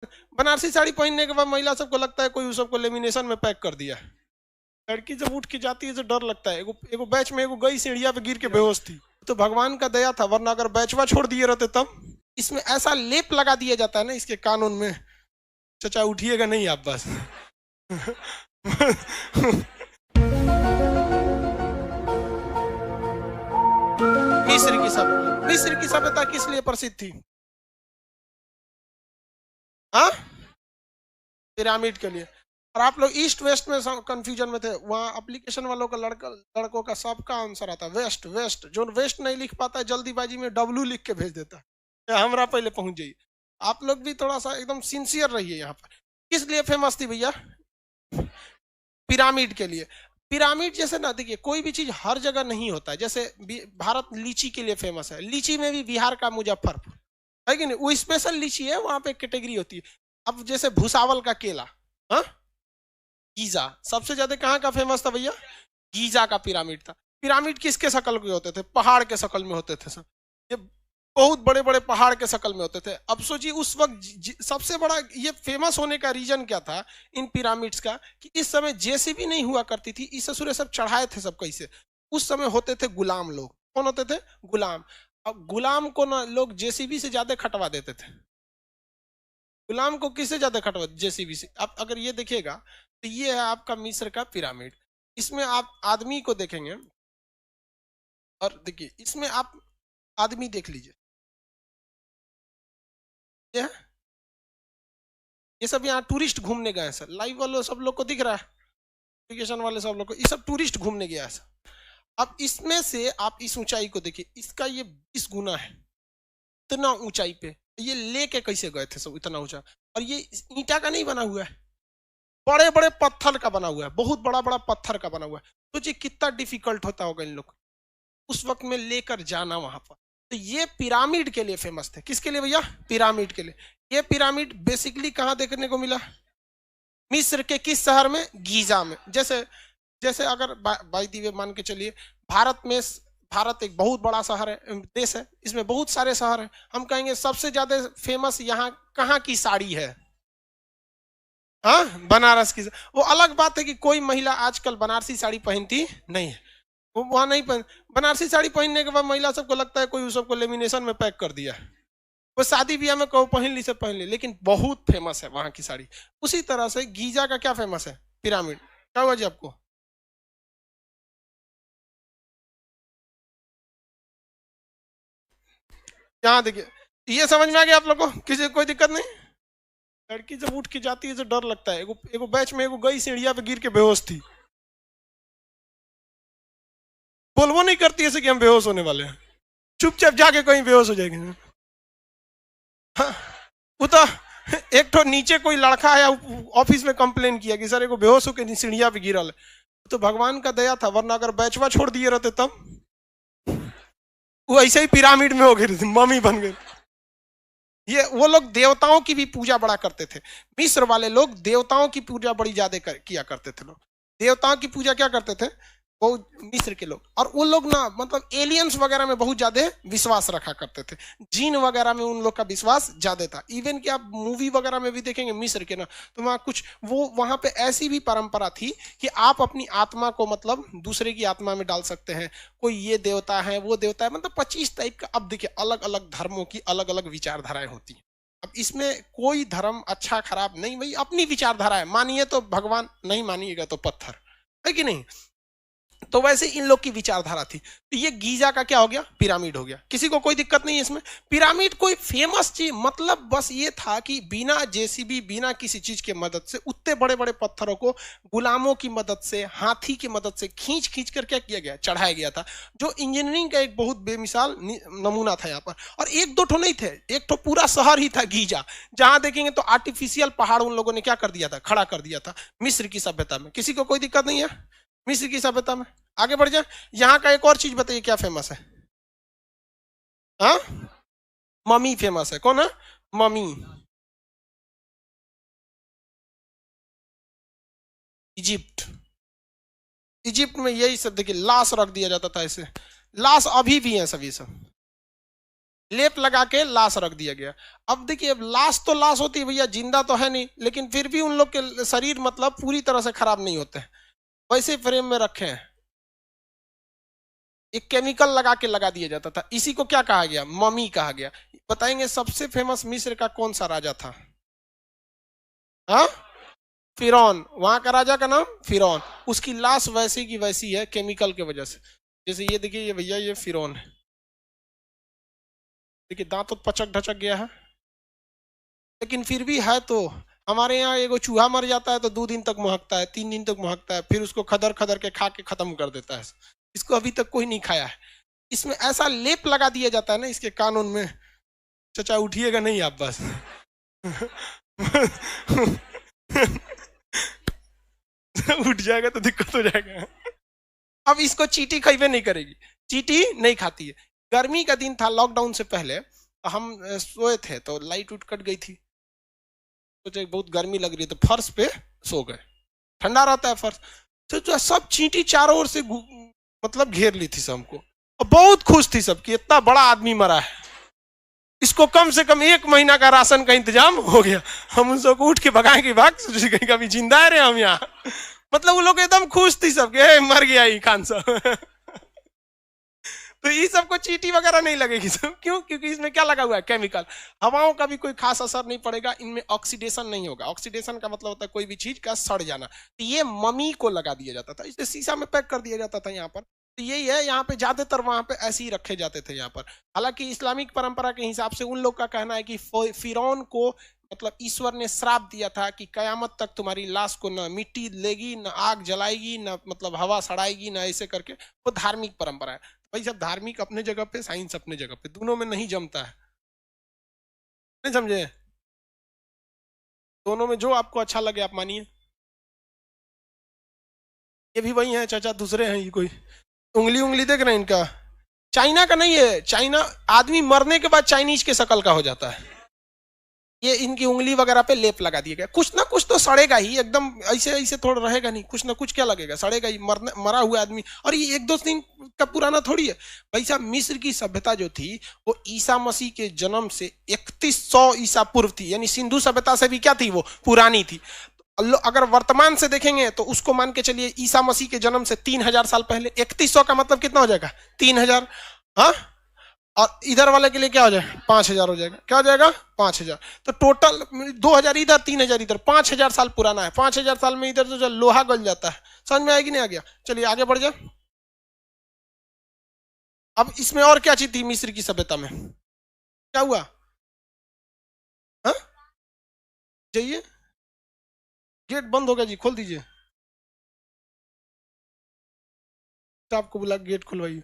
बनारसी साड़ी पहनने के बाद महिला सबको लगता है कोई उस सबको लेमिनेशन में पैक कर दिया। लड़की जब उठ के जाती है तो डर लगता है। एगो एगो बैच में एगो गई सीढ़िया पे गिर के बेहोश थी, तो भगवान का दया था, वरना अगर बैचवा छोड़ दिए रहते तब। इसमें ऐसा लेप लगा दिया जाता है ना इसके कानून में, चचा उठिएगा नहीं आप बस। मिस्र की सभ्यता किस लिए प्रसिद्ध थी? हाँ, पिरामिड के लिए। और आप लोग ईस्ट वेस्ट में कंफ्यूजन में थे, वहां एप्लीकेशन वालों का लड़कों का सबका आंसर आता वेस्ट वेस्ट। जो वेस्ट नहीं लिख पाता है जल्दीबाजी में डब्लू लिख के भेज देता है, हमरा पहले पहुंच जाइए। आप लोग भी थोड़ा सा एकदम सिंसियर रहिए। यहाँ पर किस लिए फेमस थी भैया? पिरामिड के लिए। पिरामिड जैसे ना, देखिए कोई भी चीज हर जगह नहीं होता है। जैसे भारत लीची के लिए फेमस है, लीची में भी बिहार का मुजफ्फरपुर है कि नहीं, वो स्पेशल लीची है, वहां पे कैटेगरी होती है। अब जैसे भूसावल का केला, हाँ, गीजा सबसे ज्यादा कहाँ का फेमस था भैया? गीजा का पिरामिड था। पिरामिड किसके शक्ल के होते थे? पहाड़ के शक्ल में होते थे सब। ये बहुत बड़े बड़े पहाड़ के शक्ल में होते थे। अब सोचिए उस वक्त सबसे बड़ा ये फेमस होने का रीजन क्या था इन पिरामिड्स का, कि इस समय जेसीबी नहीं हुआ करती थी, इस ससुरे सब चढ़ाए थे सब कैसे। उस समय होते थे गुलाम लोग। कौन होते थे? गुलाम। अब गुलाम को ना लोग जेसीबी से ज्यादा खटवा देते थे। गुलाम को किससे ज्यादा खटवा? जेसीबी से। आप अगर ये देखिएगा तो ये है आपका मिस्र का पिरामिड। इसमें आप आदमी को देखेंगे, और देखिए इसमें आप आदमी देख लीजिए, ये सब यहाँ टूरिस्ट घूमने गए हैं सर। लाइव वालों सब लोग को दिख रहा है, एप्लीकेशन वाले सब लोग को, ये सब टूरिस्ट घूमने गया है सर। अब इसमें से आप इस ऊंचाई को देखिए, इसका ये 20 गुना है। इतना ऊंचाई पे ये लेके कैसे गए थे सब इतना ऊंचा? और ये ईंटा का नहीं बना हुआ है, बड़े बड़े पत्थर का बना हुआ है, बहुत बड़ा बड़ा पत्थर का बना हुआ है। सोचिए कितना डिफिकल्ट होता होगा इन लोग उस वक्त में लेकर जाना वहां पर। तो ये पिरामिड के लिए फेमस थे। किसके लिए भैया? पिरामिड के लिए। ये पिरामिड बेसिकली कहाँ देखने को मिला? मिस्र के किस शहर में? गीजा में। जैसे जैसे अगर बाई दी वे मान के चलिए, भारत में, भारत एक बहुत बड़ा शहर है, देश है, इसमें बहुत सारे शहर हैं। हम कहेंगे सबसे ज्यादा फेमस यहाँ कहाँ की साड़ी है? हाँ, बनारस की। वो अलग बात है कि कोई महिला आजकल बनारसी साड़ी पहनती नहीं है, वो वहां नहीं पहन। बनारसी साड़ी पहनने के बाद महिला सबको लगता है कोई उस सबको लेमिनेशन में पैक कर दिया है। वो शादी ब्याह में कहो पहन ली से पहन ली, लेकिन बहुत फेमस है वहां की साड़ी। उसी तरह से गीजा का क्या फेमस है? पिरामिड। क्या हुआ जी आपको? यहाँ देखिए, ये समझ में आ गया आप लोग को? किसी को कोई दिक्कत नहीं? लड़की जब उठ के जाती है तो डर लगता है। एगो एगो बैच में एगो गई सीढ़िया पे गिर के बेहोश थी, बोलबो नहीं करती ऐसे कि हम बेहोश होने वाले हैं, चुपचाप जाके कहीं बेहोश हो जाएंगे। हाँ, वो तो एक तो नीचे कोई लड़का आया ऑफिस में कंप्लेन किया कि सर एगो बेहोश होकर सीढ़िया पे गिरल है, तो भगवान का दया था, वरना अगर बैचवा छोड़ दिए रहते तब वो ऐसे ही पिरामिड में हो गए, मम्मी बन गए। ये वो लोग देवताओं की भी पूजा बड़ा करते थे। मिस्र वाले लोग देवताओं की पूजा बड़ी ज्यादा किया करते थे। लोग देवताओं की पूजा क्या करते थे वो मिस्र के लोग। और वो लोग ना मतलब एलियंस वगैरह में बहुत ज्यादा विश्वास रखा करते थे, जीन वगैरह में उन लोग का विश्वास ज्यादा था। इवन कि आप मूवी वगैरह में भी देखेंगे मिस्र के ना, तो वहाँ कुछ वो वहां पे ऐसी भी परंपरा थी कि आप अपनी आत्मा को मतलब दूसरे की आत्मा में डाल सकते हैं। कोई ये देवता है वो देवता है, मतलब 25 टाइप का। अब देखिए अलग अलग धर्मों की अलग अलग विचारधाराएं होती हैं। अब इसमें कोई धर्म अच्छा खराब नहीं, भाई अपनी विचारधारा है, मानिए तो भगवान, नहीं मानिएगा तो पत्थर, है कि नहीं? तो वैसे इन लोग की विचारधारा थी। तो ये गीजा का क्या हो गया? पिरामिड हो गया। किसी को कोई दिक्कत नहीं है इसमें? पिरामिड कोई फेमस चीज मतलब बस ये था कि बिना जेसीबी, बिना किसी चीज के मदद से उतने बड़े बड़े पत्थरों को गुलामों की मदद से, हाथी की मदद से खींच खींच कर क्या किया गया? चढ़ाया गया था। जो इंजीनियरिंग का एक बहुत बेमिसाल नमूना था यहाँ पर। और एक दो ठो नहीं थे, एक ठो पूरा शहर ही था गीजा। जहां देखेंगे तो आर्टिफिशियल पहाड़ उन लोगों ने क्या कर दिया था? खड़ा कर दिया था मिस्र की सभ्यता में। किसी को कोई दिक्कत नहीं है मिस्र की सभ्यता में? आगे बढ़ जाए। यहाँ का एक और चीज बताइए क्या फेमस है? हाँ, मम्मी फेमस है। कौन है? मम्मी। इजिप्ट। इजिप्ट में यही सब देखिए, लाश रख दिया जाता था ऐसे। लाश अभी भी है सभी सब। लेप लगा के लाश रख दिया गया। अब देखिए, अब लाश तो लाश होती है भैया, जिंदा तो है नहीं, लेकिन फिर भी उन लोग के शरीर मतलब पूरी तरह से खराब नहीं होते हैं, वैसे फ्रेम में रखे हैं। एक केमिकल लगा के लगा दिया जाता था, इसी को क्या कहा गया? ममी कहा गया। बताएंगे सबसे फेमस मिस्र का कौन सा राजा था? हाँ, फिरौन। वहां का राजा का नाम फिरौन। उसकी लाश वैसी की वैसी है केमिकल की वजह से। जैसे ये देखिए, ये भैया ये फिरौन है, देखिए दांत तो पचक ढचक गया है, लेकिन फिर भी है। तो हमारे यहाँ एगो चूहा मर जाता है तो 2 दिन तक महकता है, 3 दिन तक महकता है, फिर उसको खदर खदर के खा के खत्म कर देता है। इसको अभी तक कोई नहीं खाया है। इसमें ऐसा लेप लगा दिया जाता है ना इसके कानून में। चचा उठिएगा नहीं आप बस। उठ जाएगा तो दिक्कत हो जाएगा। अब इसको चींटी खइबे नहीं करेगी, चींटी नहीं खाती है। गर्मी का दिन था, लॉकडाउन से पहले हम सोए थे तो लाइट उठ कट गई थी, सोचे बहुत गर्मी लग रही है तो फर्श पे सो गए, ठंडा रहता है फर्श। तो जो सब चींटी चारों ओर से मतलब घेर ली थी सबको, और बहुत खुश थी सबकी, इतना बड़ा आदमी मरा है, इसको कम से कम 1 महीना का राशन का इंतजाम हो गया। हम उन सबको उठ के भगाए कि भाग, कहीं कभी जिंदा है रे हम यहाँ। मतलब वो लोग एकदम खुश थी सबके, मर गया ही खान साहब। तो ये सबको चींटी वगैरह नहीं लगेगी सब। क्यों? क्योंकि इसमें क्या लगा हुआ है? केमिकल। हवाओं का भी कोई खास असर नहीं पड़ेगा, इनमें ऑक्सीडेशन नहीं होगा। ऑक्सीडेशन का मतलब होता है कोई भी चीज का सड़ जाना। तो ये मम्मी को लगा दिया जाता था, इसे शीशा में पैक कर दिया जाता था यहाँ पर। तो यही है, यहाँ पे ज्यादातर वहां पे ऐसे ही रखे जाते थे यहाँ पर। हालांकि इस्लामिक परंपरा के हिसाब से उन लोग का कहना है कि फिरौन को मतलब ईश्वर ने श्राप दिया था कि कयामत तक तुम्हारी लाश को न मिट्टी लेगी, न आग जलाएगी, न मतलब हवा सड़ाएगी, न ऐसे करके। वो धार्मिक परंपरा है भाई। सब धार्मिक अपने जगह पे, साइंस अपने जगह पे, दोनों में नहीं जमता है, नहीं समझे? दोनों में जो आपको अच्छा लगे आप मानिए। ये भी वही है चाचा, दूसरे हैं ये कोई। उंगली उंगली देख रहे हैं इनका, चाइना का नहीं है। चाइना आदमी मरने के बाद चाइनीज के शकल का हो जाता है। ये इनकी उंगली वगैरह पे लेप लगा दिया गया। कुछ ना कुछ तो सड़ेगा ही, एकदम ऐसे ऐसे थोड़ा रहेगा नहीं, कुछ ना कुछ क्या लगेगा, सड़ेगा ही। मरा हुआ आदमी, और ये 1-2 दिन का पुराना थोड़ी है भाई साहब। मिस्र की सभ्यता जो थी वो ईसा मसीह के जन्म से 3100 ईसा पूर्व थी, यानी सिंधु सभ्यता से भी क्या थी, वो पुरानी थी। अगर वर्तमान से देखेंगे तो उसको मान के चलिए ईसा मसीह के जन्म से 3000 साल पहले। 3100 का मतलब कितना हो जाएगा? 3000। हाँ, और इधर वाले के लिए क्या हो जाएगा? 5000 हो जाएगा। क्या हो जाएगा? 5000। तो टोटल 2000 इधर, 3000 इधर, 5000 साल पुराना है। 5000 साल में इधर तो लोहा गल जाता है। समझ में आएगी नहीं? आ गया? चलिए आगे बढ़ जाए। अब इसमें और क्या चीज थी मिस्र की सभ्यता में? क्या हुआ? हाँ, जाइए, गेट बंद होगा जी, खोल दीजिए। तो आपको बोला गेट खुलवाइए।